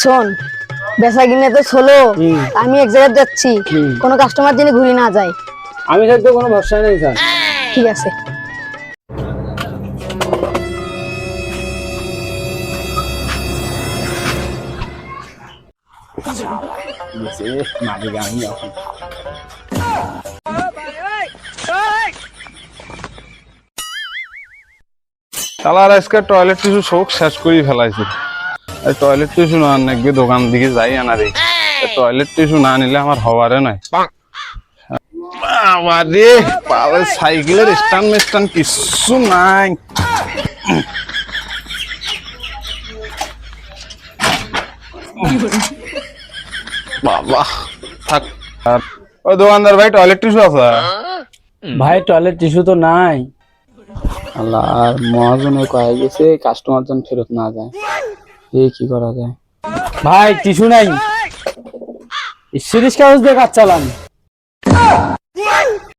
শোন, বেচা কিনে তো হলো, আমি এক জায়গায় যাচ্ছি, কোনো কাস্টমার যিনি ঘুরে না যায়। আমি থাকতে কোনো ভরসা নেই স্যার। ঠিক আছে। মালিক আমি এখন শালার আজকে টয়লেট টিস্যু শোক শেষ করে ফেলাইছে। টয়লেট টিস্যু না নাকি দোকান দিকে যাই আনা রে। টয়লেট টিস্যু না নিলে আমার হওয়ারে নাই। আরে পালে সাইকেলের স্ট্যান্ড মেস্ট্যান্ড কিছু নাই। বাবা থাক। ওই দোকানদার ভাই টয়লেট টিস্যু আছে? ভাই টয়লেট টিস্যু তো নাই। আল্লাহ, আর মহাজনে কয়ে গেছে কাস্টমার যেন ফেরত না যায়। কি করা যায়? ভাই টিস্যু নাই, সিরিজ কাগজ দিয়ে কাজ চালান।